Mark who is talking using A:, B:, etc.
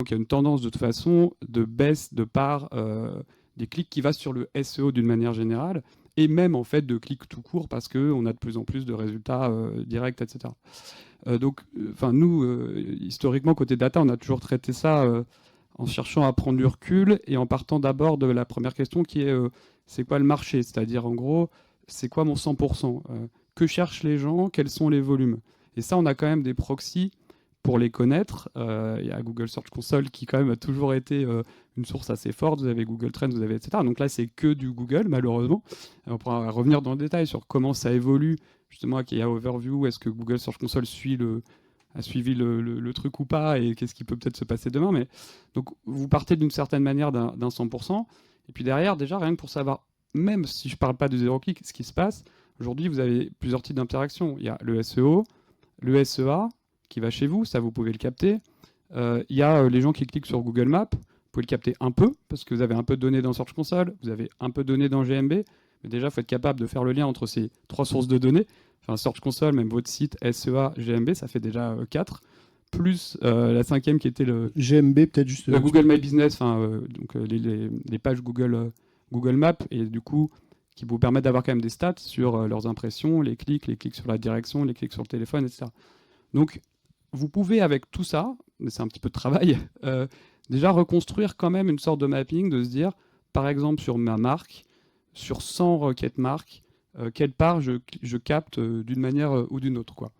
A: donc il y a une tendance de toute façon de baisse de part des clics qui va sur le SEO d'une manière générale, et même en fait de clics tout court parce qu'on a de plus en plus de résultats directs, etc. Donc, nous, historiquement, côté data, on a toujours traité ça en cherchant à prendre du recul et en partant d'abord de la première question qui est c'est quoi le marché? C'est-à-dire, en gros, c'est quoi mon 100%? Que cherchent les gens? Quels sont les volumes? Et ça, on a quand même des proxys pour les connaître. Il y a Google Search Console qui, quand même, a toujours été une source assez forte. Vous avez Google Trends, vous avez etc. Donc là, c'est que du Google, malheureusement. On pourra revenir dans le détail sur comment ça évolue, justement, qu'il y a Overview. Est-ce que Google Search Console a suivi le truc ou pas, et qu'est-ce qui peut peut-être se passer demain. Mais donc, vous partez d'une certaine manière d'un 100%. Et puis derrière, déjà, rien que pour savoir, même si je ne parle pas de zéro clic, ce qui se passe, aujourd'hui, vous avez plusieurs types d'interactions. Il y a le SEO, le SEA, qui va chez vous, ça vous pouvez le capter. Il y a les gens qui cliquent sur Google Maps, vous pouvez le capter un peu, parce que vous avez un peu de données dans Search Console, vous avez un peu de données dans GMB, mais déjà, il faut être capable de faire le lien entre ces trois sources de données. Enfin, Search Console, même votre site, SEA, GMB, ça fait déjà 4. Plus la cinquième qui était le
B: GMB, peut-être juste.
A: Google My Business, donc les pages Google Maps, et du coup, qui vous permettent d'avoir quand même des stats sur leurs impressions, les clics sur la direction, les clics sur le téléphone, etc. Donc, vous pouvez, avec tout ça, mais c'est un petit peu de travail, déjà reconstruire quand même une sorte de mapping, de se dire, par exemple, sur ma marque, sur 100 requêtes marques, quelle part je capte d'une manière ou d'une autre, quoi.